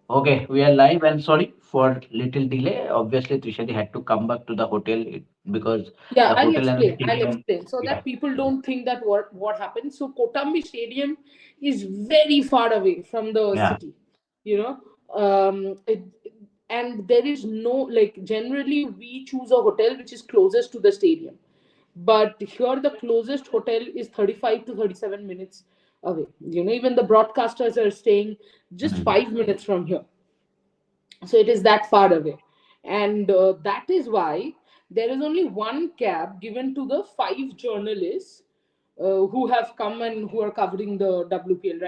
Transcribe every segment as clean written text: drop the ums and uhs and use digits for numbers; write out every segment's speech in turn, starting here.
Okay, we are live and sorry for little delay. Obviously, Trishadi had to come back to the hotel because Yeah, the I'll hotel and the explain. I'll stadium. explain so Yeah, that people don't think that what happened. So Kotambi Stadium is very far away from the yeah. city, you know. And there is no, like, generally we choose a hotel which is closest to the stadium, but here the closest hotel is 35 to 37 minutes away. Even the broadcasters are staying just Mhm. 5 minutes from here, so it is that far away. And that is why there is only one cab given to the five journalists who have come and who are covering the WPL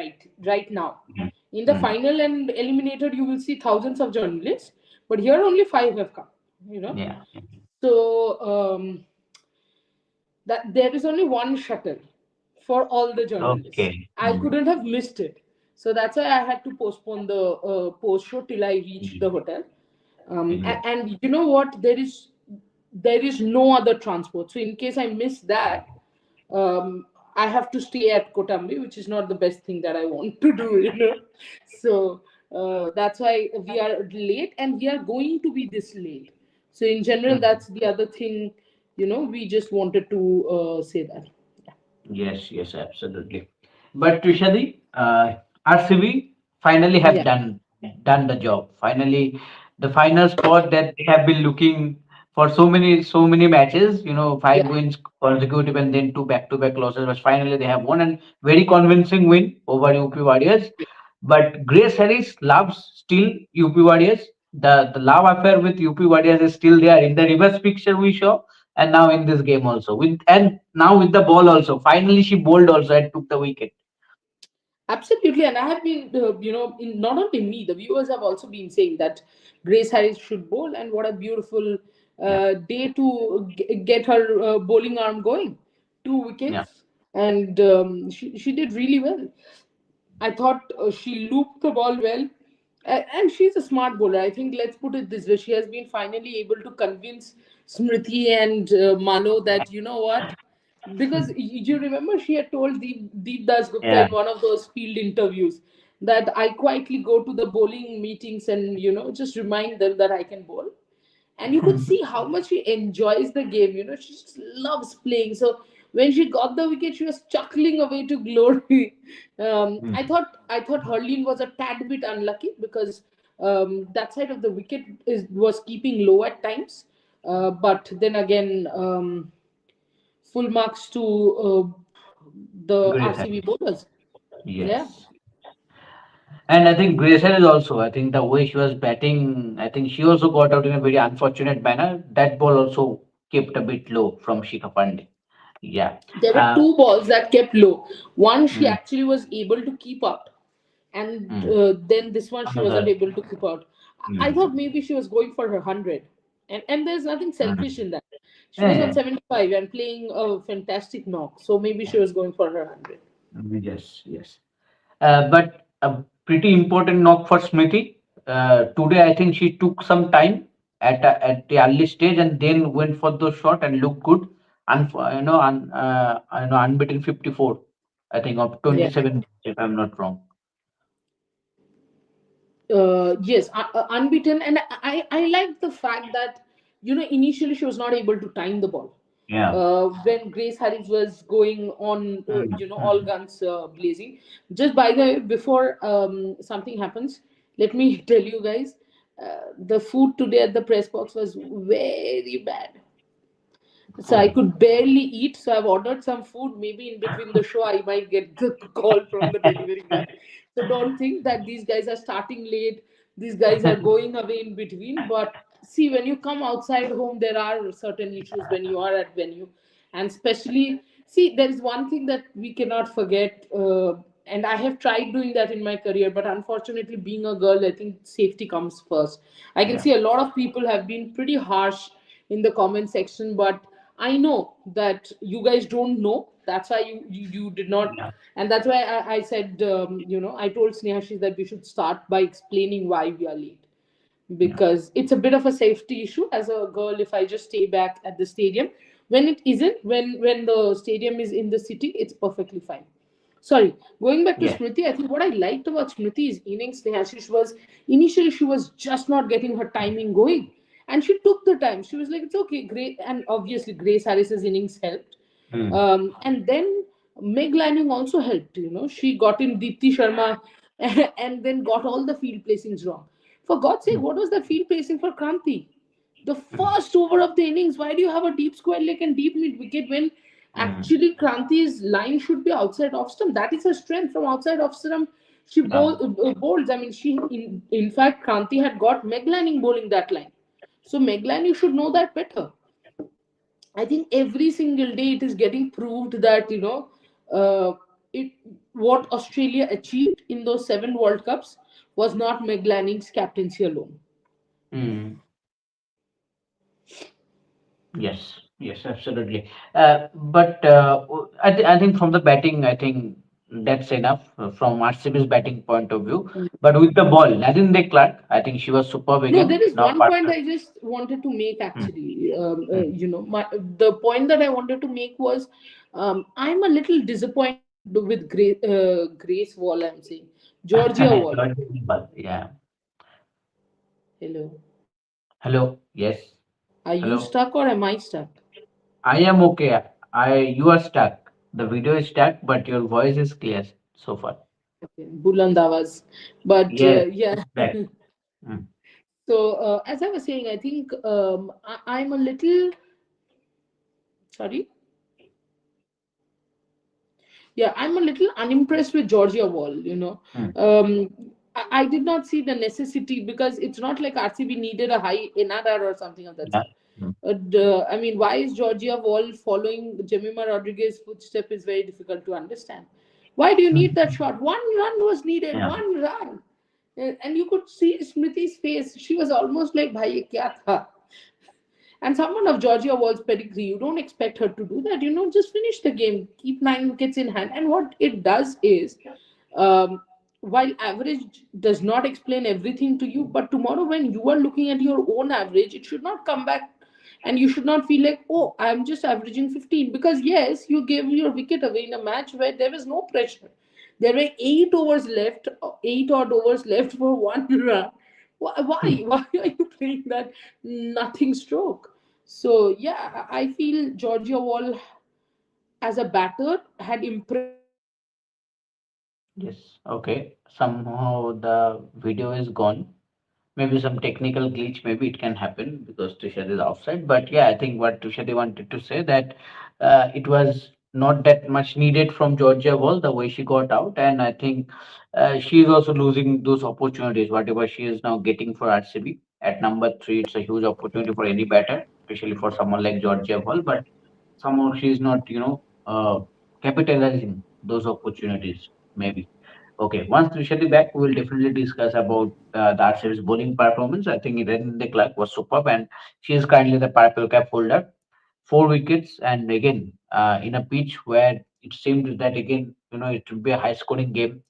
right now. Mhm. In the Mhm. final and eliminated, you will see thousands of journalists, but here only five have come. You know, Yeah. so that there is only one shuttle for all the journalists. Okay. I Mhm. couldn't have missed it. So that's why I had to postpone the post show till I reached the Mhm. hotel. Yes. And you know what? There is no other transport. So in case I miss that, um, I have to stay at Kotambi, which is not the best thing that I want to do. So that's why we are late, and we are going to be this late. So in general, Mhm. that's the other thing. We just wanted to say that. Yeah. Yes. Yes. Absolutely. But Trishadi, RCB finally have Yeah. done the job. Finally, the final spot that they have been looking for so many matches. Five Yeah. wins consecutive and then two back-to-back losses. But finally, they have won and very convincing win over UP Warriors. But Grace Harris loves still UP Warriors. The love affair with UP Warriors is still there in the reverse picture we saw, and now in this game also. And now with the ball also. Finally, she bowled also and took the wicket. Absolutely, and I have been, not only me, the viewers have also been saying that Grace Harris should bowl, and what a beautiful Yeah, day to get her bowling arm going. Two yeah. wickets, and she did really well. I thought she looped the ball well, and she's a smart bowler. I think, let's put it this way: she has been finally able to convince Smriti and Mano that, you know what, because you remember she had told Deep Das Gupta Yeah. in one of those field interviews that I quietly go to the bowling meetings and just remind them that I can bowl, and you could see how much she enjoys the game. She just loves playing. So when she got the wicket, she was chuckling away to glory. I thought Hurleen was a tad bit unlucky because that side of the wicket was keeping low at times. But then again, full marks to the Grace RCB Harris. bowlers. Yeah. Yes. And I think Grace Harris also, I think the way she was batting, I think she also got out in a very unfortunate manner. That ball also kept a bit low from Shikha Pandey. Yeah. There were Uh, two balls that kept low. One she mm, actually was able to keep out, and mm. then this one she wasn't Another. able to keep out. I Mm, thought maybe she was going for her 100, and there's nothing selfish mm. in that. She Yeah, was on yeah. 75 and playing a fantastic knock, so maybe she was going for her 100. Yes, yes. But a pretty important knock for Smithy. Today, I think she took some time at the early stage and then went for the shot and looked good. And unbeaten 54. I think of Yeah. 27, if I'm not wrong. Yes, unbeaten, and I like the fact that initially she was not able to time the ball. Yeah. When Grace Harris was going on, Mm, all mm. guns blazing. Just by the way, before something happens, let me tell you guys, the food today at the press box was very bad. So I Oh. could barely eat. So I've ordered some food. Maybe in between the show, I might get the call from the delivery guy. So don't think that these guys are starting late. These guys are going away in between. But see, when you come outside home, there are certain issues when you are at venue, and especially see, there is one thing that we cannot forget. And I have tried doing that in my career, but unfortunately, being a girl, I think safety comes first. I can Yeah. see a lot of people have been pretty harsh in the comment section, but I know that you guys don't know. That's why you did not, Yeah. and that's why I said, I told Snehashi that we should start by explaining why we are late, Yeah. because it's a bit of a safety issue as a girl. If I just stay back at the stadium, when it isn't, when the stadium is in the city, it's perfectly fine. Sorry, going back to Yes. Smriti, I think what I liked about Smriti's innings, Neha, was initially she was just not getting her timing going, and she took the time. She was like, "It's okay, great," and obviously Grace Harris's innings helped, Hmm. and then Meg Lanning also helped. She got in Deepti Sharma, and then got all the field placings wrong. For God's sake, what was the field placing for Kranti? The first over of the innings, why do you have a deep square leg and deep mid wicket when Hmm. actually Kranti's line should be outside off stump? That is her strength. From outside off stump, she Yeah. bowls. I mean, in fact, Kranti had got Meg Lanning bowling that line. So Meg Lanning should know that better. I think every single day it is getting proved that, it what Australia achieved in those 7 World Cups was not Meg Lanning's captaincy alone. Hmm. Yes, yes, absolutely. But I think from the batting, I think that's enough from RCB's batting point of view. But with the ball, Nadine Clark, I think she was superb No, again. there is Now, one point I just wanted to make hmm, actually. hmm. The point that I wanted to make was, I'm a little disappointed with Grace Wall, I'm saying. Georgia Wall. Yeah. Hello. Hello. Yes. Are you Hello. stuck or am I stuck? I am okay. You are stuck. The video is stuck, but your voice is clear so far. Okay. Buland Awaz. But Yes, yeah. it's back. Hmm. So, as I was saying, I think I'm a little. Sorry? Yeah, I'm a little unimpressed with Georgia Wall. Hmm. I did not see the necessity because it's not like RCB needed a high NRR or something of that Yeah. sort. Hmm. I mean, why is Georgia Wall following Jemima Rodriguez's footstep is very difficult to understand. Why do you need that shot? One run was needed, Yeah. one run. And you could see Smriti's face. She was almost like, Bhai, ye kya tha? And someone of Georgia Wall's pedigree, you don't expect her to do that. Just finish the game, keep 9 wickets in hand. And what it does is, um, while average does not explain everything to you, but tomorrow when you are looking at your own average, it should not come back and you should not feel like, oh, I'm just averaging 15. Because yes, you gave your wicket away in a match where there was no pressure. There were 8 overs left, 8 odd overs left for one run. Why? Hmm. Why are you playing that nothing stroke? So yeah, I feel Georgia Wall as a batter had impressed me more than as a bowler. Yes. Okay. Somehow the video is gone. Maybe some technical glitch, maybe it can happen because Tushar is offside. But yeah, I think what Tushar wanted to say that it was not that much needed from Georgia Wall the way she got out, and I think she is also losing those opportunities. Whatever she is now getting for RCB at number 3, it's a huge opportunity for any batter, especially for someone like Georgia Wall. But somehow she is not, capitalizing those opportunities. Maybe. Okay, once Trishati back, we will definitely discuss about the RCB's bowling performance. I think Eden the Clark was superb, and she is currently the purple cap holder. 4 wickets, and again, in a pitch where it seemed that again, it would be a high scoring game.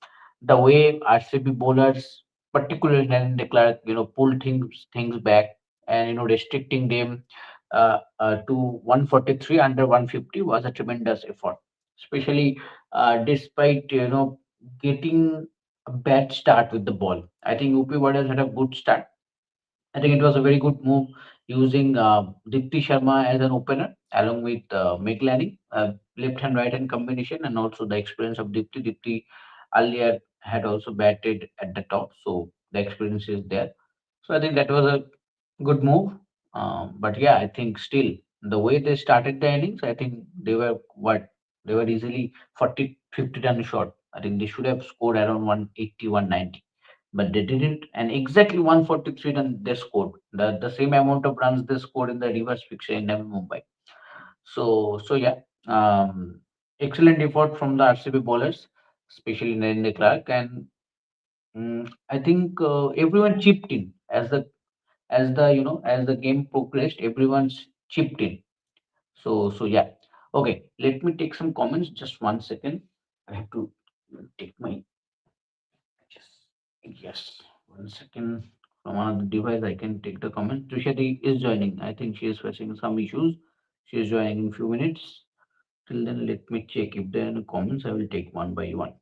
The way RCB bowlers, particularly Eden the Clark, pulled things back and restricting them to 143 under 150 was a tremendous effort, especially despite getting a bad start with the ball. I think UP Warriors had a good start. I think it was a very good move using Deepti Sharma as an opener along with Meg Lanning, left hand right hand combination, and also the experience of Deepti. Deepti earlier had also batted at the top, so the experience is there. So I think that was a good move. But yeah, I think still the way they started the innings, I think they were easily 40, 50 run short. I think they should have scored around 180, 190, but they didn't. And exactly 143 run they scored. The same amount of runs they scored in the reverse fixture in Navi Mumbai. So yeah, excellent effort from the RCB bowlers, especially Narendra Clark, and I think everyone chipped in as the game progressed. Everyone's chipped in. So yeah. Okay, let me take some comments. Just 1 second. I have to take my yes. Yes. 1 second. From another device, I can take the comment. Trishati is joining. I think she is facing some issues. She is joining in few minutes. Till then, let me check if there are any comments. I will take one by one.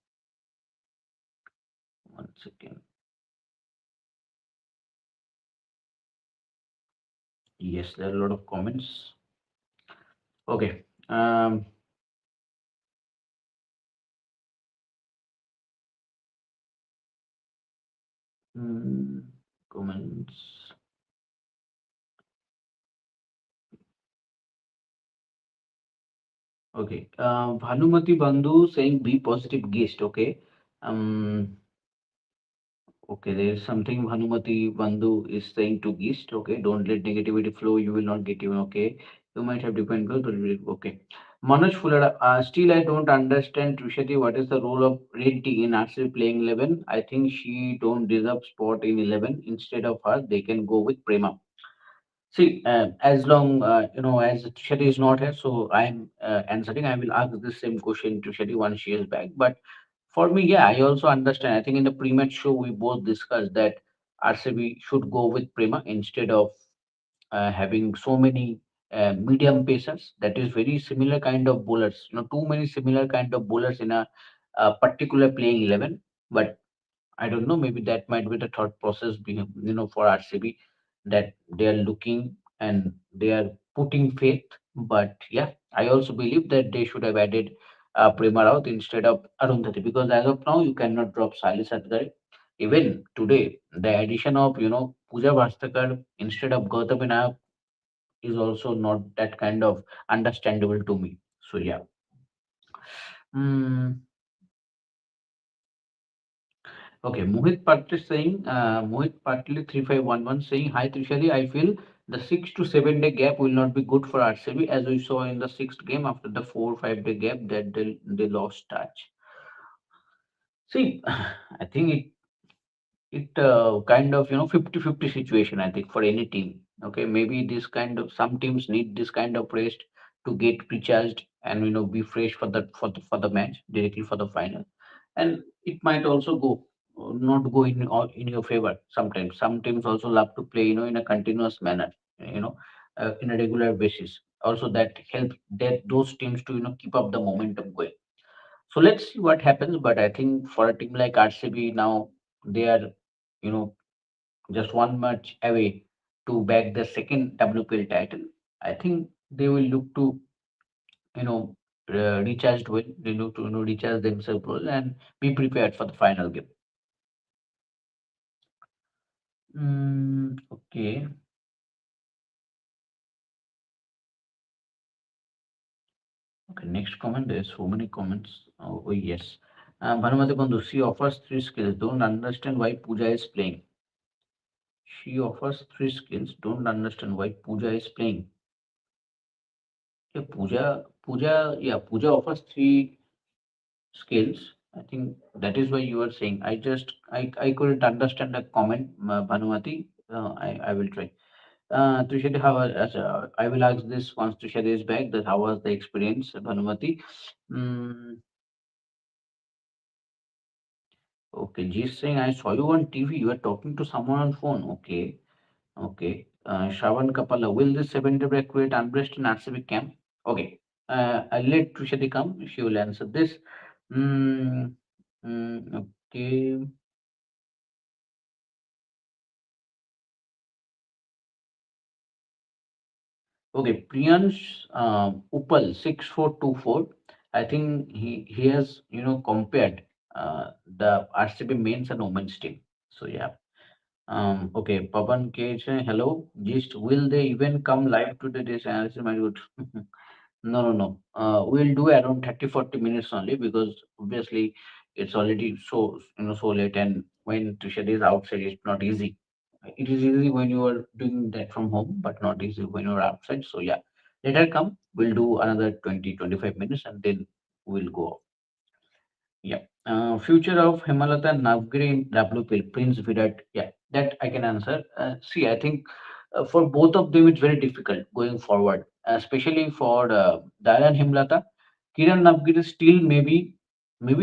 One second. Yes, there are a lot of comments. Okay. Hmm, comments. Okay. Bhanumati Bandhu saying be positive guest. Okay. Um. Okay. There is something Bhanumati Bandhu is saying to guest. Okay. Don't let negativity flow. You will not get even. Okay. You might have depend. Okay. Manoj Fulada. Still, I don't understand Trishati. What is the role of Reddy in RCB playing 11? I think she don't deserve spot in 11. Instead of her, they can go with Prema. See, as long as Shadi is not here, so I'm answering. I will ask the same question to Shadi once she is back. But for me, yeah, I also understand. I think in the pre-match show we both discussed that RCB should go with Prema instead of having so many medium pacers. That is very similar kind of bowlers. Too many similar kind of bowlers in a particular playing 11. But I don't know. Maybe that might be the thought process being, for RCB that they are looking and they are putting faith. But yeah, I also believe that they should have added Prema Rawat instead of Arundhati because as of now you cannot drop Salis Adgare. Even today, the addition of Pooja Vastakar instead of Gautam Nayak is also not that kind of understandable to me. So yeah. Hmm. Okay, Mohit Patil 3511 saying, Hi Trishali, I feel the 6 to 7 day gap will not be good for RCB as we saw in the sixth game after the 4 or 5 day gap that they lost touch. See, I think it kind of 50-50 situation I think for any team. Okay, maybe this kind of some teams need this kind of rest to get recharged and be fresh for the match directly for the final. And it might also go not go in your favor. Sometimes some teams also love to play in a continuous manner, you know in a regular basis also that help that those teams to keep up the momentum going. So let's see what happens. But I think for a team like RCB now, they are, you know, just one match away to back the second WPL title. I think they will look to, you know, recharge well. They look to, recharge themselves well and be prepared for the final game. Okay. Okay. Next comment. There's so many comments. Oh yes. Bhanumati Bandhu, she offers 3 skills. Don't understand why Pooja is playing. She offers 3 skills. Don't understand why Pooja is playing. Yeah, Pooja offers 3 skills. I think that is why you are saying. I couldn't understand the comment, Bhanumati. I will try. Trishadi, I will ask this once Trishadi is back. That how was the experience, Bhanumati? Mm, okay, G is saying I saw you on TV. You are talking to someone on phone. Okay, okay. Shravan Kapala, will this 7 day break create unrest in RCB camp? Okay. I'll let Trishadi come. She will answer this. Mm, okay. Okay. Priyansh Upal 6424. I think he has compared the RCB men's and women's team. So yeah. Okay. Pavan K saying hello. Just will they even come live to the this analysis? My good. No, no, no. We'll do around 30-40 minutes only because obviously it's already so late, and when tuition is outside, it's not easy. It is easy when you are doing that from home, but not easy when you're outside. So yeah, let her come. We'll do another 20-25 minutes and then we'll go. Yeah. Future of Himalata Navgiri in WPL, Prince Virat. Yeah, that I can answer. See, I think for both of them, it's very difficult going forward, especially for Dayan Himlata. Kiran Navgiri still maybe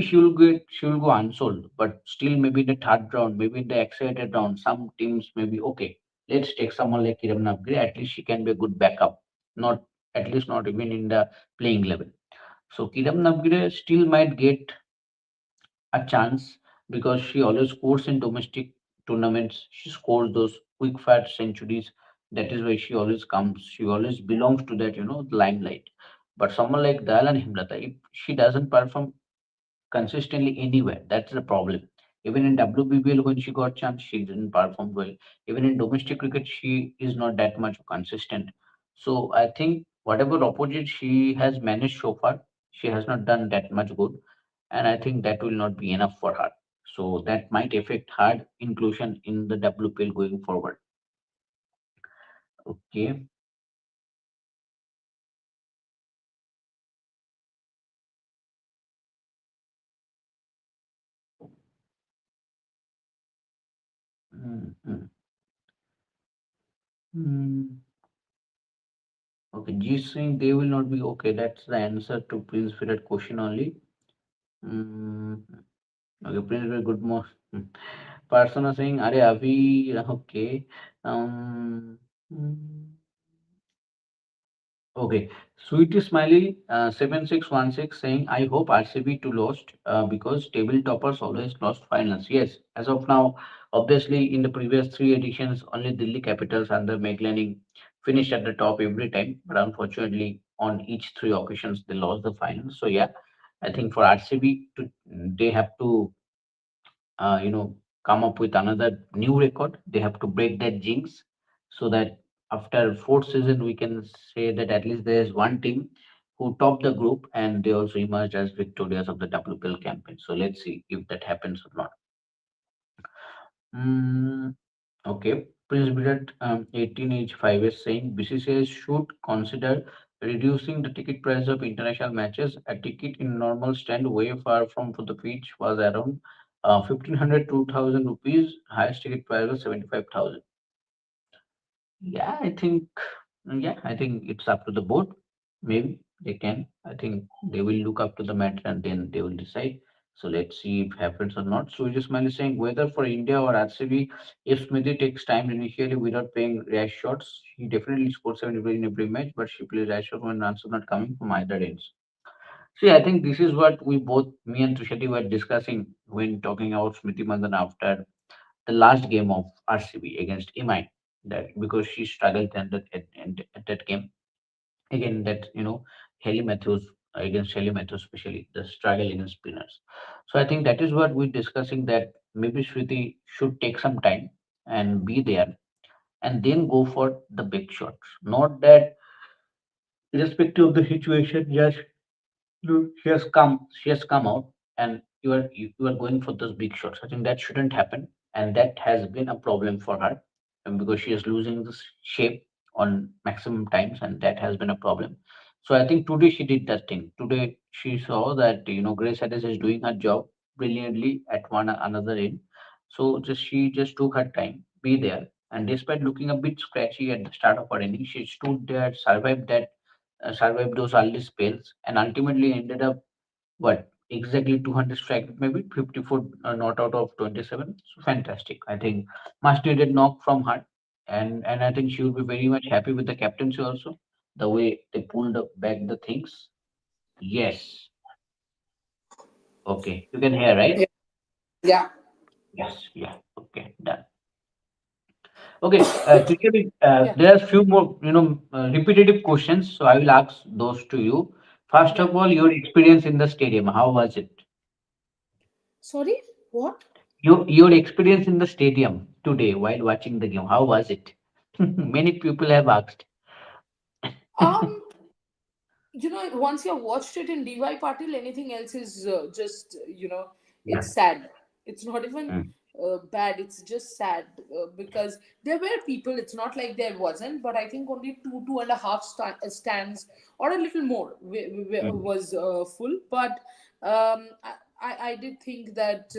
she will go unsold, but still maybe in the third round, maybe in the accelerated round, some teams maybe okay. Let's take someone like Kiran Navgiri. At least she can be a good backup. Not at least not even in the playing level. So Kiran Navgire still might get a chance because she always scores in domestic tournaments. She scores those quick fat centuries. That is why she always comes. She always belongs to that, limelight. But someone like Dayal and Himlata, if she doesn't perform consistently anywhere, that's the problem. Even in WBBL, when she got chance, she didn't perform well. Even in domestic cricket, she is not that much consistent. So I think whatever opponent she has managed so far, she has not done that much good, and I think that will not be enough for her. So that might affect her inclusion in the WPL going forward. Okay. Mm-hmm. Mm. Okay, G saying they will not be okay. That's the answer to Prince Virat question only. Mm. Okay, Prince Virat, good morning. Person are saying, Are Avi, okay. Um, mm, Okay, Sweetie Smiley 7616 saying, I hope RCB to lost because table toppers always lost finals. Yes, as of now, obviously in the previous three editions, only Delhi Capitals under McLennan finished at the top every time, but unfortunately on each three occasions they lost the finals. So yeah, I think for RCB to they have to uh, you know come up with another new record. They have to break that jinx so that after fourth season we can say that at least there is one team who topped the group and they also emerged as victorious of the WPL campaign. So let's see if that happens or not. Mm, okay, Prince Virat 18 age 5 is saying BCCI should consider reducing the ticket price of international matches. A ticket in normal stand way far from the pitch was around 1500 rupees. Highest ticket price was 75,000. Yeah, I think it's up to the board. Maybe they can. I think they will look up to the matter and then they will decide. So let's see if happens or not. So just mainly saying whether for India or RCB, if Smithy takes time initially without playing rash shots, he definitely scores 70 in every match, but she plays rash shot when runs are not coming from either ends. See, I think this is what we both, me and Trishati, were discussing when talking about Smriti Mandan after the last game of RCB against Imai, that because she struggled at that game again, that Haley Matthews against Haley Matthews, especially the struggle against spinners. So I think that is what we're discussing, that maybe Shruti should take some time and be there and then go for the big shots. Not that irrespective of the situation, just she has come out and you are going for those big shots. I think that shouldn't happen, and that has been a problem for her, and because she is losing this shape on maximum times, and that has been a problem. So I think today she did that thing. Today she saw that Grace Harris is doing her job brilliantly at one another end. So she just took her time, be there, and despite looking a bit scratchy at the start of her inning, she stood there, survived those early spells, and ultimately ended up what exactly 200 strike, maybe 54 not out of 27. So fantastic. I think much needed knock from her, and I think she will be very much happy with the captaincy also, the way they pulled back the things. Yes. Okay. You can hear, right? Yeah. Yeah. Yes. Yeah. Okay. Done. Okay. Trikiti, Yeah. there are few more, repetitive questions. So I will ask those to you. First Yeah. of all, your experience in the stadium. How was it? Sorry, what? Your experience in the stadium today while watching the game, how was it? Many people have asked. Um, once you've watched it in DY Patil, anything else is just, Yeah. it's sad. It's not even Mm, bad, it's just sad because there were people, it's not like there wasn't, but I think only two and a half stands or a little more mm, was full. But I did think that.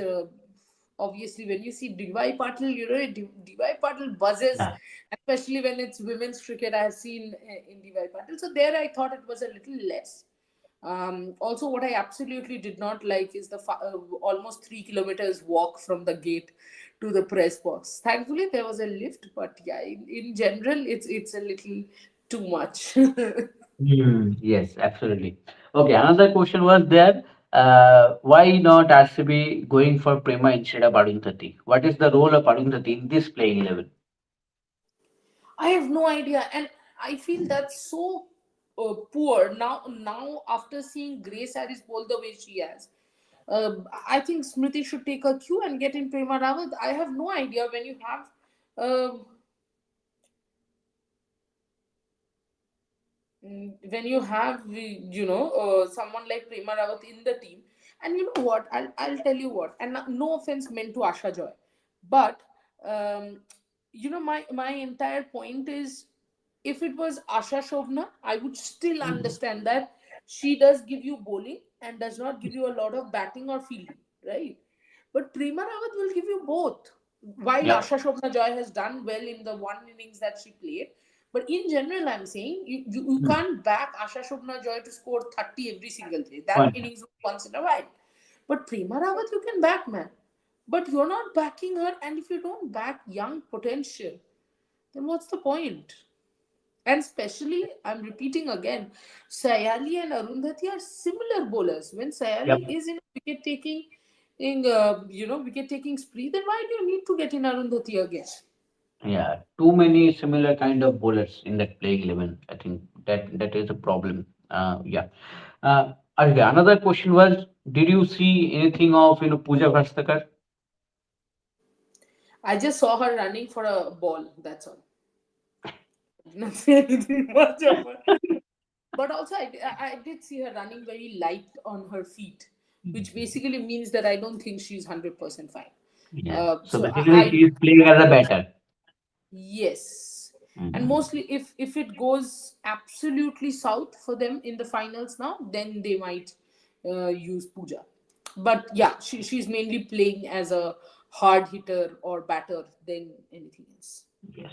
Obviously, when you see DY Patil, DY Patil buzzes, yeah. especially when it's women's cricket. I have seen in DY Patil. So there, I thought it was a little less. Also, what I absolutely did not like is the almost 3 kilometers walk from the gate to the press box. Thankfully, there was a lift, but yeah, in general, it's a little too much. Yes, absolutely. Okay, another question was there. Why not RCB going for Prema instead of Arundhati? What is the role of Arundhati in this playing level? I have no idea, and I feel that's so poor now after seeing Grace Harris bowl the way she has. I think Smriti should take a cue and get in Prema Rawat. I have no idea when you have uh, when you have someone like Prema Rawat in the team. And you know what, I'll tell you what, and no offense meant to Asha Joy, but um, my entire point is, if it was Asha Shobna, I would still Mhm. understand that she does give you bowling and does not give you a lot of batting or fielding, right? But Prema Rawat will give you both. While Yep. Asha Shobna Joy has done well in the one innings that she played, but in general, I'm saying you Hmm. can't back Asha Shobna Joy to score 30 every single day. That Point. innings once in a while. But Prema Rawat, you can back, man. But you're not backing her, and if you don't back young potential, then what's the point? And especially, I'm repeating again, Sayali and Arundhati are similar bowlers. When Yep. Sayali is in wicket taking, wicket taking spree, then why do you need to get in Arundhati again? Yeah. Too many similar kind of bowlers in that playing 11. I think that is a problem. Yeah. Okay. Another question was, did you see anything of Pooja Vastakar? I just saw her running for a ball. That's all. Not say anything much of her. But also, I did see her running very light on her feet, which basically means that I don't think she's 100% fine. Yeah. So So basically, she is playing as a batter. yes, and Mhm. mostly if it goes absolutely south for them in the finals now, then they might use Pooja. But yeah, she's mainly playing as a hard hitter or batter than anything else. Yes.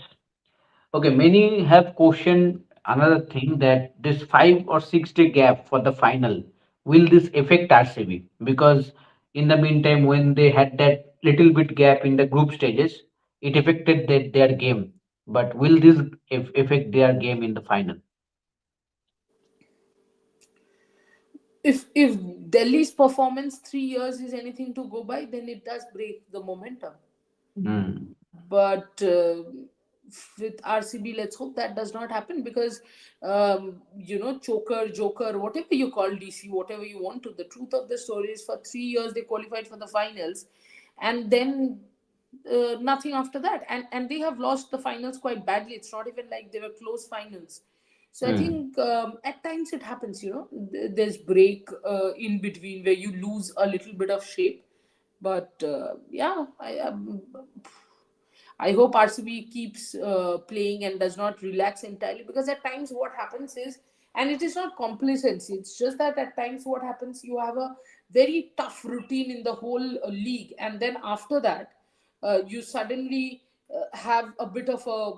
Okay, many have questioned another thing, that this 5 or 6 day gap for the final, will this affect RCB? Because in the meantime, when they had that little bit gap in the group stages, it affected their game. But will this affect their game in the final? If Delhi's performance 3 years is anything to go by, then it does break the momentum. Mm, But with RCB, let's hope that does not happen, because choker, joker, whatever you call DC, whatever you want to. The truth of the story is, for 3 years they qualified for the finals, and then nothing after that, and they have lost the finals quite badly. It's not even like they were close finals. So I mm. think at times it happens. There's break in between where you lose a little bit of shape. But yeah, I hope RCB keeps playing and does not relax entirely, because at times what happens is, and it is not complacency, it's just that at times what happens, you have a very tough routine in the whole league, and then after that, you suddenly have a bit of a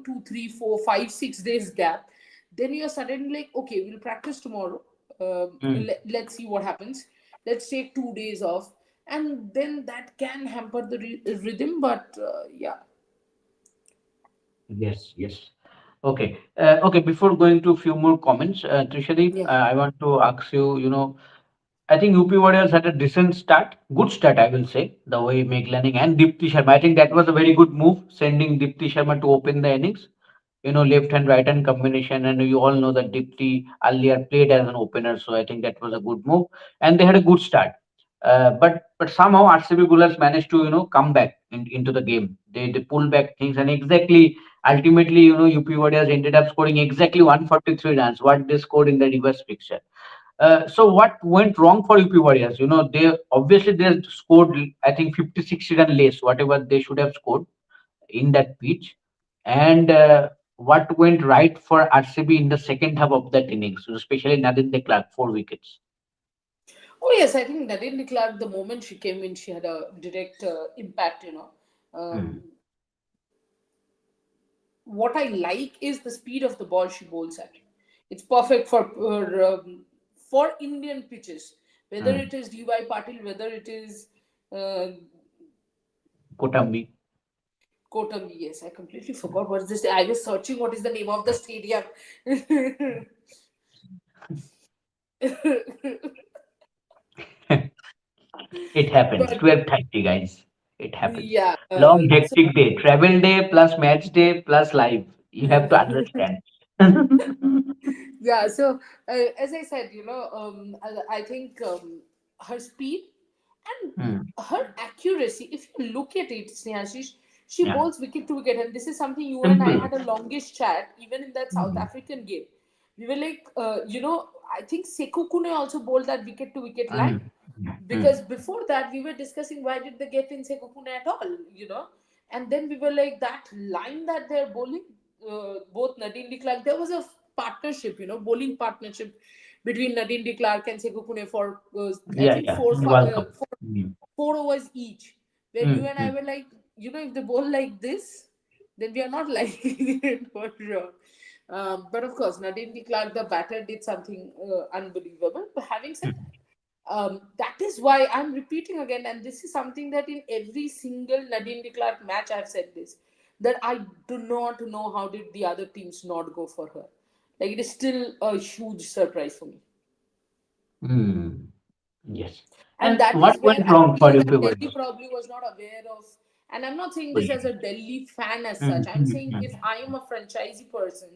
2, 3, 4, 5, 6 days gap. Then you're suddenly like, okay, we'll practice tomorrow. Mm. Let's see what happens. Let's take 2 days off, and then that can hamper the rhythm. But yeah, Yes, yes. Okay. Okay, before going to a few more comments, Trishadi, yeah. I want to ask you, I think UP Warriors had a decent start, good start, I will say, the way Meg Lanning and Deepti Sharma. I think that was a very good move, sending Deepti Sharma to open the innings. Left hand, right hand combination, and you all know that Deepti earlier played as an opener, so I think that was a good move, and they had a good start. But somehow RCB bowlers managed to come back into the game. They pulled back things, and exactly ultimately UP Warriors ended up scoring exactly 143 runs, what they scored in the reverse fixture. So what went wrong for UP Warriors? They scored, I think, 50, 60 run less, whatever they should have scored in that pitch. And what went right for RCB in the second half of that innings, especially Nadine Clark, 4 wickets. Oh yes, I think Nadine Clark, the moment she came in, she had a direct impact. Hmm. What I like is the speed of the ball she bowls at. It's perfect for Indian pitches, whether Hmm. it is DY Patil, whether it is uh, Kotambi. Kotam, yes, I completely forgot what is this. I was searching what is the name of the stadium. It happens. But 12:30, guys. It happens. yeah, Long so hectic day, travel day plus match day plus live. You have to understand. yeah, so as I said, I think her speed and Hmm. her accuracy, if you look at it, Sneha, she Yeah. bowls wicket to wicket, and this is something you and I Simple. had a longish chat even in that South Hmm. African game. We were like, I think Sekukune also bowled that wicket to wicket Hmm. line, Hmm. because before that we were discussing why did they get in Sekukune at all. And then we were like that line that they're bowling, both Nadine de Klerk, there was a partnership, bowling partnership between Nadine de Klerk and Sekukune for I Yeah, think yeah. In the World Cup. Hmm. four overs each, where Hmm. you and I Hmm. were like, if they bowl like this, then we are not liking it for sure. But of course, Nadine de Klerk, the batter, did something unbelievable. But having said that, that is why I'm repeating again, and this is something that in every single Nadine de Klerk match I've said this, that I do not know how did the other teams not go for her. Like, it is still a huge surprise for me. Hmm. Yes. And And that what is where went I wrong for feel you that people? Delhi probably was not aware of. And I'm not saying this Yeah. as a Delhi fan as Hmm. such. I'm Hmm. saying if Hmm. I am a franchisee person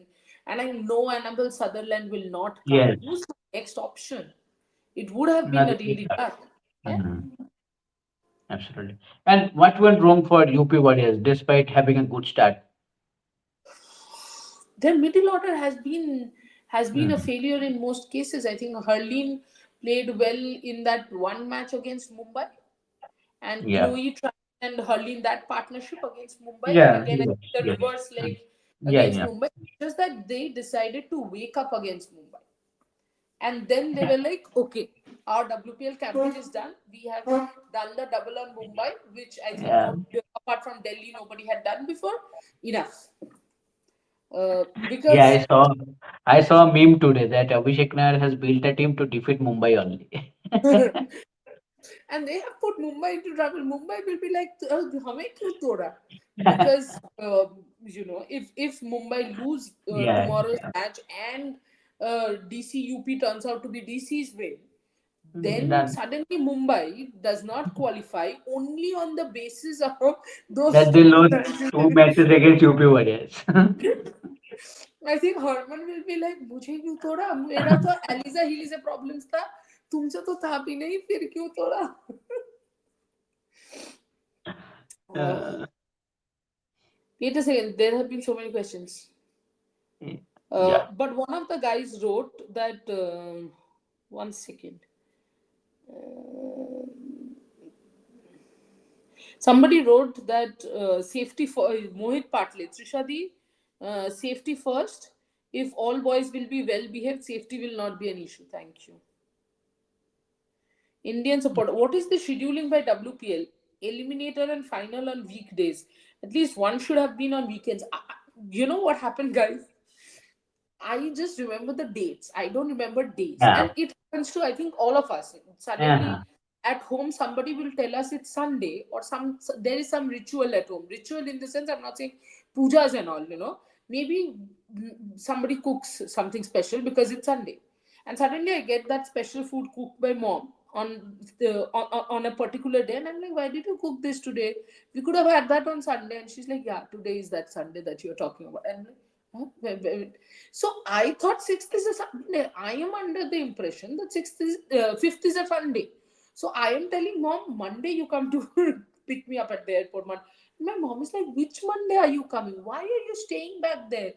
and I know Annabelle Sutherland will not come, Yes. who's the next option? It would have been Nothing Nadine like that. Dikar. Yeah. Hmm. Absolutely. And what went wrong for UP Warriors despite having a good start? Their middle order has been a Hmm. failure in most cases. I think Harleen played well in that one match against Mumbai, and Yeah. Chloe tried and Harleen, that partnership against Mumbai, and Yeah. again I Yes. think the Yes. reverse Hmm. leg Yeah. against Yeah. Mumbai. Just that they decided to wake up against Mumbai, and then they were like, okay, our WPL campaign is done. We have done the double on Mumbai, which I think Yeah. no, apart from Delhi, nobody had done before. Enough, Yeah. because I saw a meme today that Abhishek Nair has built a team to defeat Mumbai only. and they have put Mumbai into trouble. Mumbai will be like, "हमें क्यों तोड़ा?" Because if Mumbai lose Yeah. tomorrow's match and DCUP turns out to be DC's win, then That suddenly Mumbai does not qualify only on the basis of those that they two lost matches. two matches against UP Warriors. I think Herman will be like, मुझे क्यों तोड़ा? मेरा तो Elijah हिली से problems था, तुमसे तो था भी नहीं, फिर क्यों तोड़ा? Uh, Uh, Wait a second, there have been so many questions. yeah. But one of the guys wrote that. One second. Uh, Somebody wrote that safety for Mohit Patle, Trishadi, safety first. If all boys will be well behaved, safety will not be an issue. Thank you. Indian support. What is the scheduling by WPL? Eliminator and final on weekdays. At least one should have been on weekends. You know what happened, guys? I just remember the dates. I don't remember days. Yeah. And it happens to, I think, all of us. Uh-huh. Suddenly, at home, somebody will tell us it's Sunday, or there is some ritual at home. Ritual in the sense, I'm not saying pujas and all. Maybe somebody cooks something special because it's Sunday. And suddenly I get that special food cooked by mom on a particular day. And I'm like, why did you cook this today? We could have had that on Sunday. And she's like, yeah, today is that Sunday that you're talking about. And I'm like, huh? So I thought sixth is a Sunday. I am under the impression that fifth is a Sunday. So I am telling mom, Monday you come to pick me up at the airport. My mom is like, which Monday are you coming? Why are you staying back there?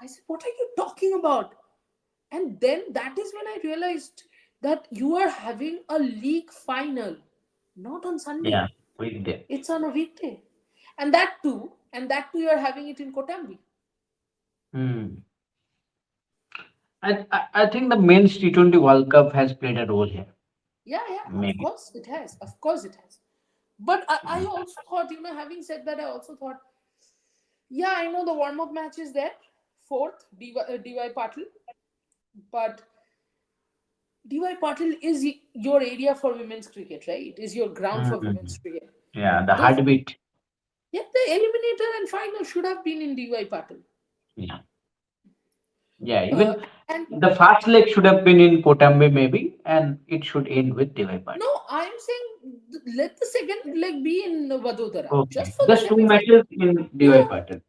I said, what are you talking about? And then that is when I realized that you are having a league final, not on Yeah. Sunday. Weekday. It's on a weekday. And that too, you are having it in Kotambi. Hmm. I think the men's T20 World Cup has played a role here. Yeah, yeah, of Maybe. course it has. Of course it has. But I also thought, having said that, I also thought, yeah, I know the warm up match is there, fourth, DY Patil, but DY Patil is your area for women's cricket, right? Is your ground for Hmm. women's cricket. Yeah. The The heartbeat. Yeah, the eliminator and final should have been in DY Patil. Yeah, yeah. Uh, Even and the fast leg should have been in Potambe maybe, and it should end with Devai Patil. no, I'm saying let the second leg be in Vadodara Okay, just for the just two semi final. matches in Devai Yeah. Patil.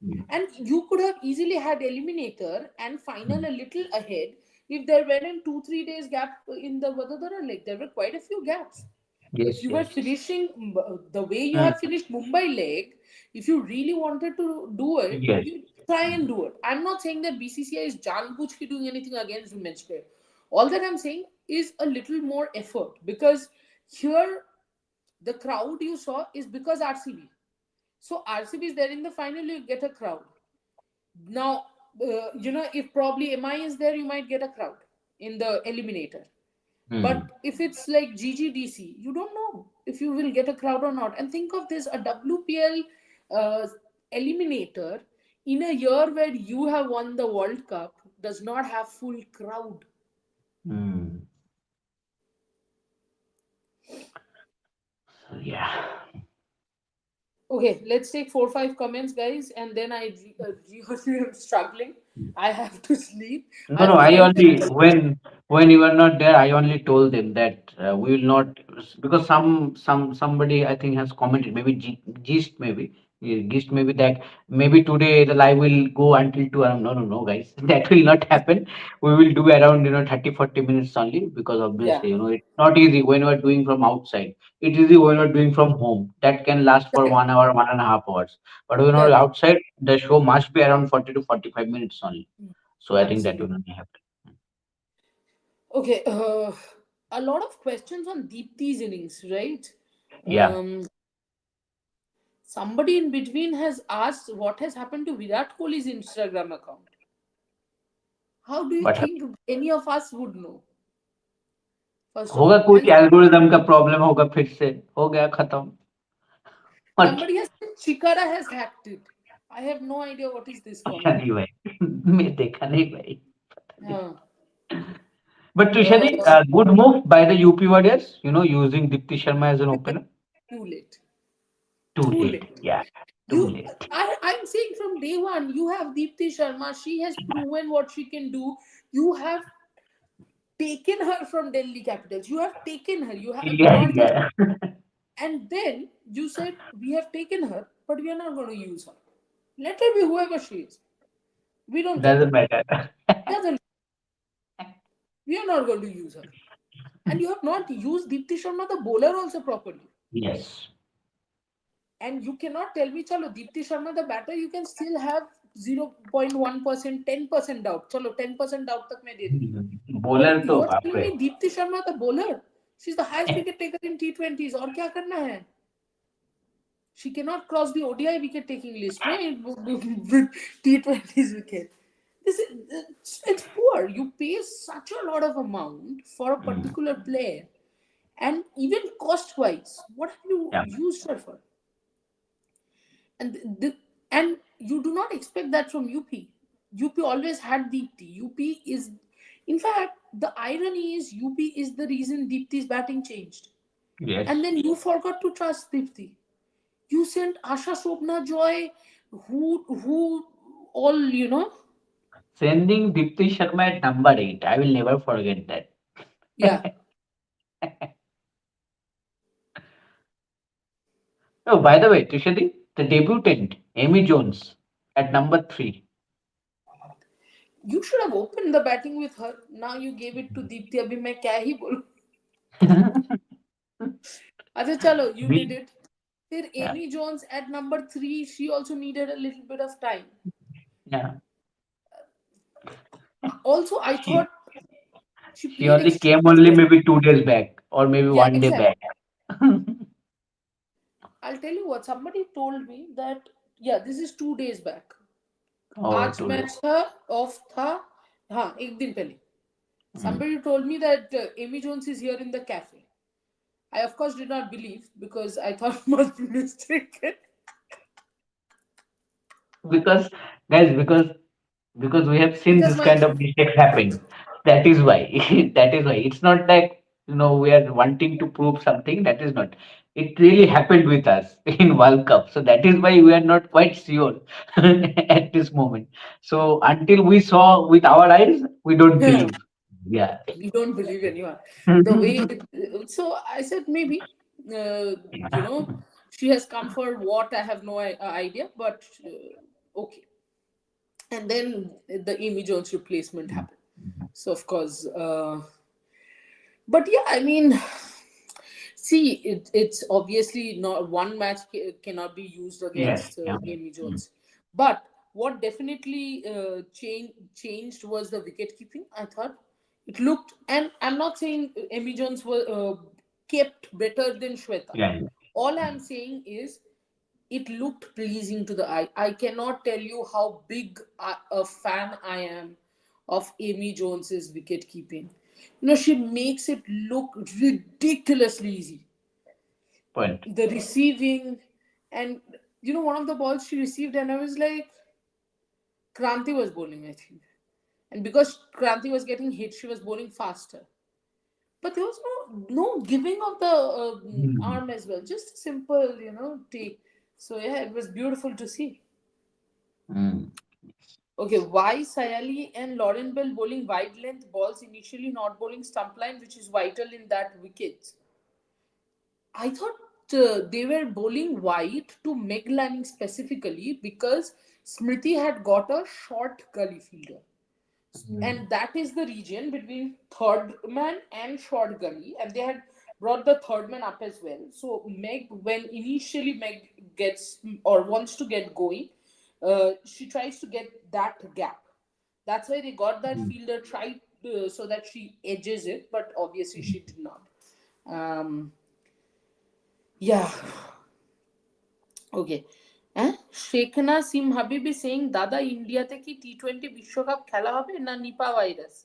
Hmm. And you could have easily had eliminator and final Hmm. a little ahead if there weren't 2 3 days gap in the Vadodara leg. There were quite a few gaps. If Yes, you were yes. finishing the way you Hmm. have finished Mumbai leg, if you really wanted to do it, Yes. you try and do it. I'm not saying that BCCI is janbujh doing anything against women's cricket. All that I'm saying is a little more effort because here the crowd you saw is because RCB. So RCB is there in the final, you get a crowd. Now, if probably MI is there, you might get a crowd in the eliminator. Hmm. But if it's like GGDC, you don't know if you will get a crowd or not. And think of this, a WPL eliminator in a year where you have won the World Cup does not have full crowd. Hmm. So, yeah. Okay, let's take 4 5 comments, guys, and then I really am struggling. I have to sleep. No, no. I've I told them. only when you were not there, I only told them that we will not, because somebody I think has commented, maybe Gist maybe, yeah, Gist maybe, that maybe today the live will go until 2 a.m. No, no, no, guys, that will not happen. We will do around 30-40 minutes only, because Yeah, obviously it's not easy when you are doing from outside. It is easy when you are doing from home. That can last for correct, 1 hour, 1.5 hours. But when you are correct. outside, the show must be around 40 to 45 minutes only. So I think that will Absolutely. not happen. Okay, a lot of questions on Deepti's innings, right? Yeah, Um, Somebody in between has asked what has happened to Virat Kohli's Instagram account. How do you what happened? think any of us would know? First of होगा all, कुछ and algorithm का problem होगा, फिर से हो गया खत्म और somebody has said Chikara has hacked it. I have no idea what is this देखा comment. नहीं भाई मैं देखा नहीं भाई, पता नहीं. Uh, But Tushari, uh, good move by the UP Warriors, using Deepti Sharma as an opener. too late. Too Too late, late. yeah, too You, late. I'm saying from day one, you have Deepti Sharma. She has proven what she can do. You have taken her from Delhi Capitals. You have taken her. You have Yeah, not just. yeah. And then you said, we have taken her, but we are not going to use her. Let her be whoever she is. We don't care. Doesn't matter. Doesn't. We are not going to use her. And you have not used Deepti Sharma, the bowler, also properly. Yes. And you cannot tell me, chalo, Deepti Sharma, the batter, you can still have 0.1%, 10% doubt. Chalo, 10% doubt tak main de deti. But Bowler तो you're बाप telling रे. me Deepti Sharma, the bowler, she's the highest wicket taker in T20s. और क्या करना है? She cannot cross the ODI wicket taking list with T20s wicket. This is it's poor. You pay such a lot of amount for a Hmm. particular player, and even cost wise, what have you Yeah. used her for? And you do not expect that from UP. UP always had Deepti. UP is, in fact, the irony is UP is the reason Deepti's batting changed, and Yes. then you forgot to trust Deepti. You sent Asha Sobna Joy, who all Sending Deepti Sharma at number 8. I will never forget that. yeah. Oh, by the way, Tushadi, the debutant, Amy Jones, at number 3. You should have opened the batting with her. Now you gave it to Deepti. अभी मैं क्या ही बोलूं? अच्छा चलो, you did We, it. Then yeah, Amy Jones at number 3, she also needed a little bit of time. yeah. Also, I She, thought she she played only came extremely only well. maybe 2 days back, or maybe Yeah, one day exactly. back. I'll tell you what. Somebody told me that yeah, this is 2 days back. Oh, आज 2 days. Match था, of था. हाँ, एक दिन पहले. Mm. Somebody told me that Amy Jones is here in the cafe. I, of course, did not believe because I thought it must be mistaken. Because, guys, because we have seen Because this my kind of mistakes happen. That is why. That is why. It's not like we are wanting to prove something. That is not. It really happened with us in World Cup. So that is why we are not quite sure at this moment. So until we saw with our eyes, we don't believe. Yeah. We don't believe anyone. The way so I said maybe, she has come for what I have no idea, but okay. And then the Amy Jones replacement happened. So of course, but yeah, I mean, see, it's obviously not one match cannot be used Yes. against Yeah. Amy Jones. But what definitely changed was the wicket keeping. I thought it looked, and I'm not saying Amy Jones was kept better than Shweta. Yeah. All I'm saying is it looked pleasing to the eye. I cannot tell you how big a fan I am of Amy Jones's wicket keeping. She makes it look ridiculously easy. Point. The receiving, and one of the balls she received, and I was like, Kranti was bowling, I think. And because Kranti was getting hit, she was bowling faster. But there was no giving of the Mm. arm as well. Just a simple, take. So yeah, it was beautiful to see. Mm. Okay, why Sayali and Lauren Bell bowling wide length balls initially, not bowling stump line, which is vital in that wicket? I thought they were bowling wide to Meg Lanning specifically because Smriti had got a short gully fielder. Mm. And that is the region between third man and short gully, and they had brought the third man up as well. So Meg, when initially Meg gets or wants to get going, she tries to get that gap. That's why they got that Mm. fielder tried so that she edges it, but obviously she did not. um yeah. Okay. শেখনা সিম হাবিবি saying দাদা ইন্ডিয়াতে কি টি-20 বিশ্বকাপ খেলা হবে না Nipah virus?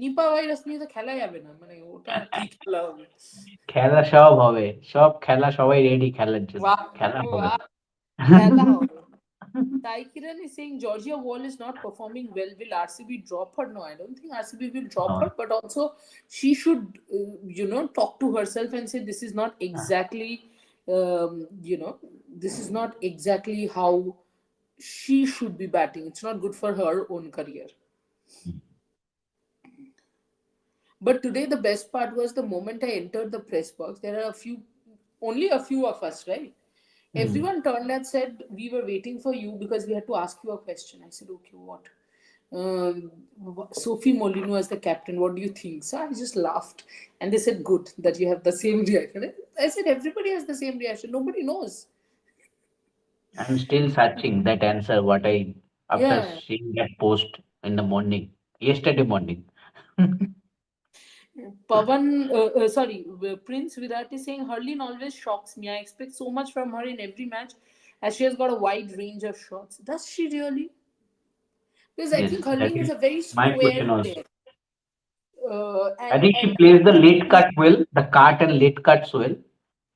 Nipah virus নিয়ে তো খেলাই যাবে না, মানে ওটা কি খেলা হবে? খেলা সব হবে, সব খেলা সবাই রেডি খেলার জন্য, বাহ, খেলা হবে। বাহ, খেলা হবে। Taikiran is saying Georgia Wall is not performing well. Will RCB drop her? No, I don't think RCB will drop her. But also, she should, talk to herself and say this is not exactly, this is not exactly how she should be batting. It's not good for her own career. But today, the best part was the moment I entered the press box. There are only a few of us, right? Mm. Everyone turned and said, we were waiting for you because we had to ask you a question. I said, okay, what? Um, Sophie Molino as the captain, what do you think? So I just laughed. And they said, good, that you have the same reaction. I said, everybody has the same reaction. Nobody knows. I'm still searching that answer. What I after Yeah. seeing that post in the morning, yesterday morning. Prince Virat is saying, Hurlin always shocks me. I expect so much from her in every match as she has got a wide range of shots. Does she really? Because I Yes, think that Hurling is is a very my square question also. player. I And think she and plays the late cut well, the cut and late cuts well,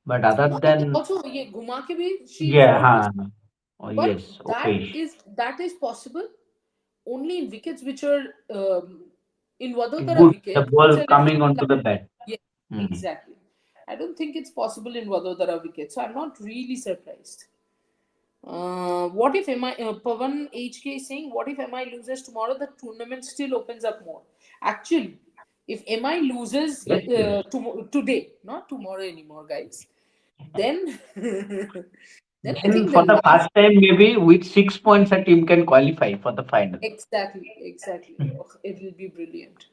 but other no, and than also ये घुमा के भी she yeah, scored this. oh But yes, that okay, is that is possible only in wickets which are in Vadodara good. The wicket. It's ball a little coming onto flat. the bat. Yeah, Hmm. exactly. I don't think it's possible in Vadodara wicket, so I'm not really surprised. What if MI Pavan HK is saying, what if MI loses tomorrow? The tournament still opens up more. Actually, if MI loses Yes, yes. today, not tomorrow anymore, guys, then then I Then think for the the last first time, maybe with 6 points, a team can qualify for the final. exactly. Oh, it will be brilliant.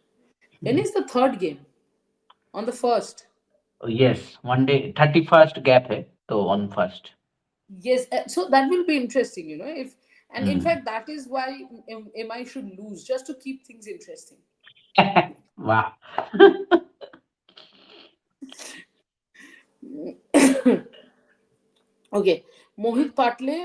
When is the third game? On the first. Oh, yes, one day 31st gap hai, so on first. Yes, so that will be interesting, if and in Hmm. fact that is why MI should lose just to keep things interesting. Wow. Okay, Mohit Patle,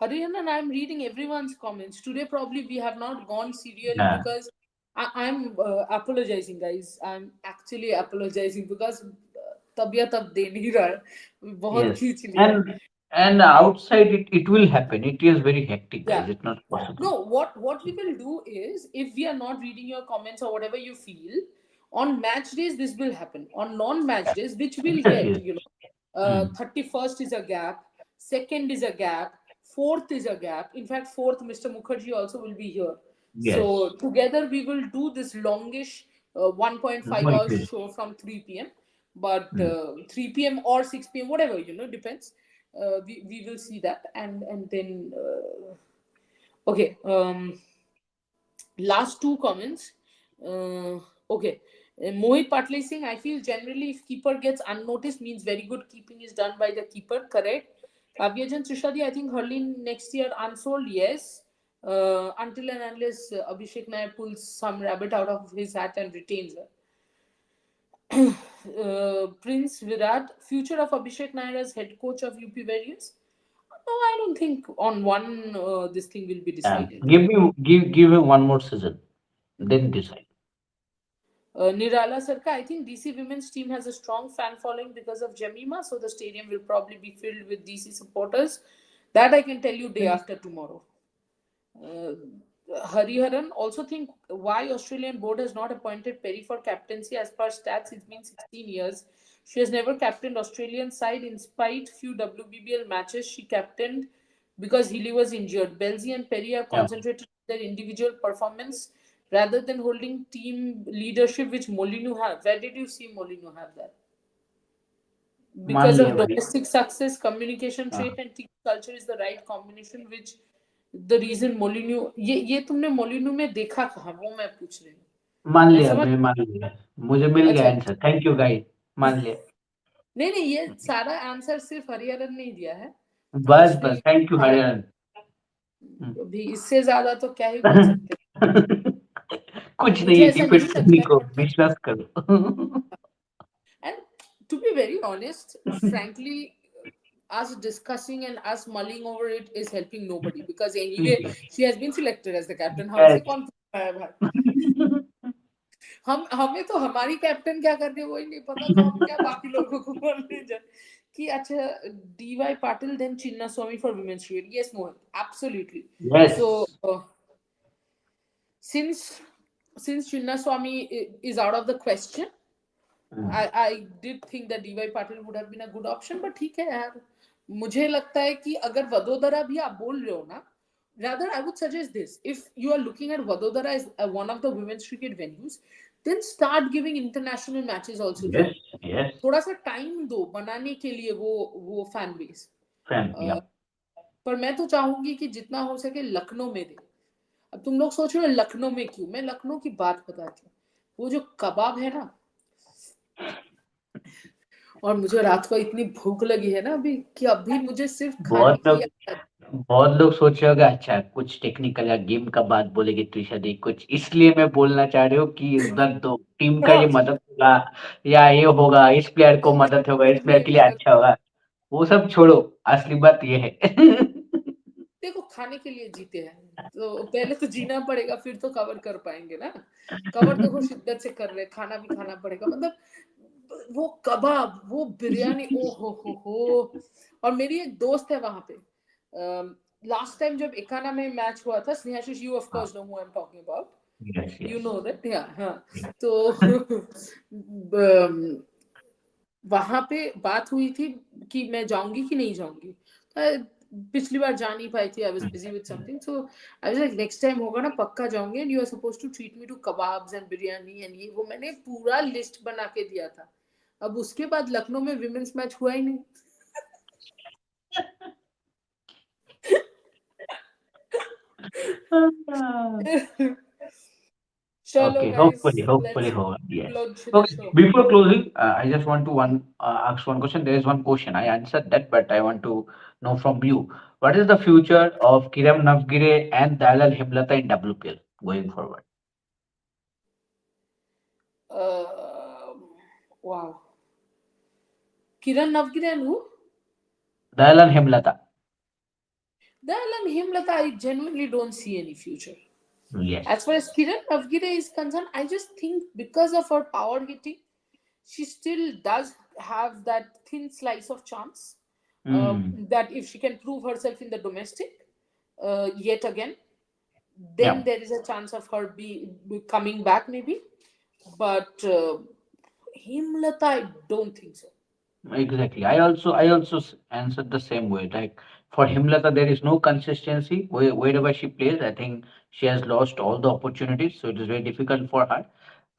Harihan, and I'm reading everyone's comments. Today, probably we have not gone serially Yeah. because I'm apologizing, guys. I'm actually apologizing because तबीयत अब दे नहीं रहा है, बहुत Yes. खींच लिया है. And outside it will happen. It is very hectic, Yeah. guys. It's not possible. No, what we will do is if we are not reading your comments or whatever you feel, On match days, this will happen. On non-match days, which will get, Yes. 31st is a gap, second is a gap, fourth is a gap. In fact, fourth, Mr. Mukherjee also will be here. Yes. So together we will do this longish 1.5 No hours issues. show from 3 p.m. But Mm. 3 p.m. or 6 p.m., whatever, depends. We will see that. And then, okay. Last two comments. Okay. Mohit Patle Singh, I feel generally if keeper gets unnoticed means very good keeping is done by the keeper. Correct. Kavyajan Trishadi, I think Hurley next year unsold. Yes. Until and unless Abhishek Nair pulls some rabbit out of his hat and retains her. Prince Virat, future of Abhishek Nair as head coach of UP Warriors. No, I don't think on one this thing will be Yeah. decided. Give him one more season, then decide. Nirala Sarka, I think DC women's team has a strong fan following because of Jemima, so the stadium will probably be filled with DC supporters. That I can tell you day after tomorrow. Uh, Hariharan also think why Australian board has not appointed Perry for captaincy. As per stats, it's been 16 years. She has never captained Australian side in spite few WBBL matches she captained because Healy was injured. Belzy and Perry are Yeah. concentrated on their individual performance rather than holding team leadership, which Molyneux have. Where did you see Molyneux have that? मान Because लिया of भाई. domestic success, communication trait हाँ. and team culture is the right combination, which the reason Molyneux ये तुमने Molyneux में देखा कहाँ, वो मैं पूछ रही हूँ. मान मैं लिया, समझ. मैं मान लिया. मुझे मिल गया अच्छा, आंसर. Thank you guys. मान लिया. नहीं नहीं, ये सारा आंसर सिर्फ हरिहरन ने ही दिया है. बस उसने बस, थैंक यू सारा. हरियाणा. अभी इससे ज्यादा तो क्या ही बोल सकते हैं. कुछ मुझे नहीं ऐसा डिफेंड नहीं करने लगता है, को, बट विश्वास करो. and to be very honest, frankly, us discussing and us mulling over it is helping nobody because anyway she has been selected as the captain. हमसे Yes. कौन पूछता है भाई. हमें तो हमारी कैप्टन क्या कर रही है वही नहीं पता, तो हम क्या बाकी लोगों को बोलने जाए कि अच्छा. DY Patil then Chinna Swami for women's cricket. Yes, Mohan, absolutely. So Yes. since Chinna Swami is out of the question, I did think that DY Patil would have been a good option, but ठीक है यार. मुझे लगता है कि अगर वडोदरा भी आप बोल रहे हो ना, rather I would suggest this: if you are looking at Vadodara as one of the women's cricket venues, then start giving international matches also there. Yes. Yes. थोड़ा सा टाइम दो बनाने के लिए वो फैन बेस. Fan. Yeah. पर मैं तो चाहूंगी कि जितना हो सके लखनऊ में दे. अब तुम लोग सोच रहे हो लखनऊ में क्यों, मैं लखनऊ की बात बताती हूँ. वो जो कबाब है ना, और मुझे रात को इतनी भूख लगी है ना अभी कि अभी मुझे सिर्फ खाने बहुत की लोग बहुत लोग सोच रहे होंगे अच्छा कुछ टेक्निकल या गेम का बात बोलेगी त्रिशा दी कुछ, इसलिए मैं बोलना चाह रही हूँ कि उधर तो टीम का ये मदद होगा या ये होगा, इस प्लेयर को मदद होगा, इस प्लेयर के लिए अच्छा होगा. वो सब छोड़ो, असली बात ये है. देखो खाने के लिए जीते हैं तो पहले तो जीना पड़ेगा, फिर तो कवर कर पाएंगे ना. कवर देखो शिद्दत से कर रहे, खाना भी खाना पड़ेगा. मतलब वो कबाब, वो बिरयानी, ओ हो. और मेरी एक दोस्त है वहां पे. लास्ट टाइम जब एकाना में मैच हुआ था, Snehashish, you of course know who I am talking about. Yes, you yes. Know that. हाँ. तो वहां पे बात हुई थी कि मैं जाऊंगी कि नहीं जाऊंगी. पिछली बार जा नहीं पाई थी, I was busy with something. So I was like next time होगा ना पक्का जाऊंगी, and you are supposed to treat me to kebabs and biryani and ये वो. मैंने पूरा लिस्ट बना के दिया था. अब उसके बाद लखनऊ में विमेंस मैच हुआ ही नहीं. चलो Okay, guys, hopefully let's hope, yes. Close the Okay, show. before closing, I just want to ask one question. There is one question I answered that, but I want to know from you. What is the future of Kiran Navgire and Dalal Himlata in WPL going forward? Wow. Kiran Navgire and who? Dalal Himlata. Dal and Himlata, I genuinely don't see any future. Yes. As far as Kiran Navgire is concerned, I just think because of her power hitting, she still does have that thin slice of chance. Mm. That if she can prove herself in the domestic yet again, Yeah. then there is a chance of her be coming back maybe. But Hemlata, I don't think so. Exactly. I also answered the same way. Like for Himlata, there is no consistency wherever she plays. I think she has lost all the opportunities, so it is very difficult for her.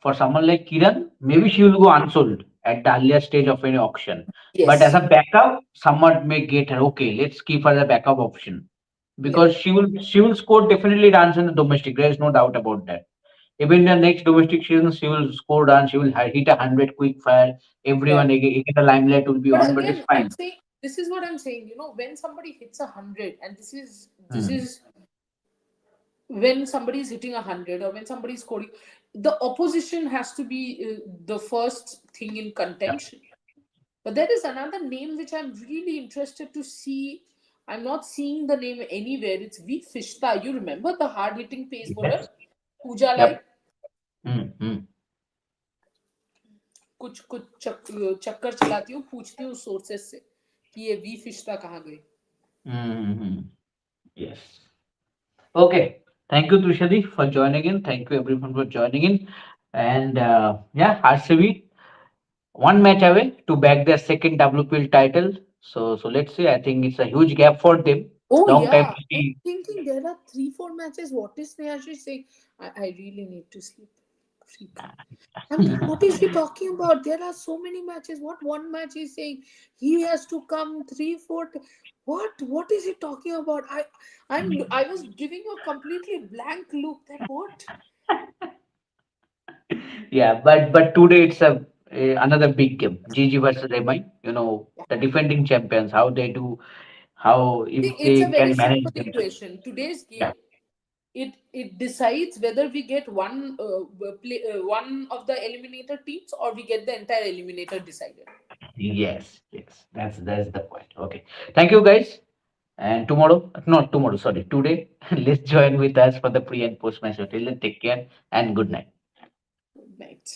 For someone like Kiran, maybe she will go unsold at the earlier stage of any auction. But as Yes. a backup, someone may get her. Okay, let's keep her the backup option Yeah. because she will score definitely runs in the domestic. There is no doubt about that. Even in the next domestic season, she will score runs. She will hit 100 quick fire. Yeah. Everyone again, the limelight will be But on, but it's again, I'm fine. saying this is what I'm saying. When somebody hits 100, and this Hmm. is when somebody is hitting 100, or when somebody is scoring, the opposition has to be the first thing in Yeah. contention. But there is another name which I'm really interested to see. I'm not seeing the name anywhere. It's V Fishta. You remember the hard hitting pace bowler? Yes. Pooja like Yep. Hmm. Hmm. कुछ कुछ चक्कर चलाती हूँ, पूछती हूँ sources से कि ये वी फिश्ता कहाँ गई. Hmm. Yes. Okay. Thank you, Trishadi, for joining in. Thank you, everyone, for joining in. And yeah, RCB one match away to back their second WPL title. So let's see. I think it's a huge gap for them. Oh Long time yeah, to I'm see. thinking there are 3-4 matches. What is Snehashi saying? I really need to sleep. Freak. I'm like, what is he talking about? There are so many matches. What one match is saying? He has to come 3-4. What is he talking about? I was giving a completely blank look. That what? Yeah, but today it's another big game. GG versus MI. The defending champions. How they do. How See, if it's a they very can manage simple themselves. equation. Today's Yeah. game, it decides whether we get one of the eliminator teams, or we get the entire eliminator decided. Yes. Yes. That's the point. Okay. Thank you, guys. And tomorrow, not tomorrow, sorry, today, let's join with us for the pre and post match. Till then, take care and good night. Good night.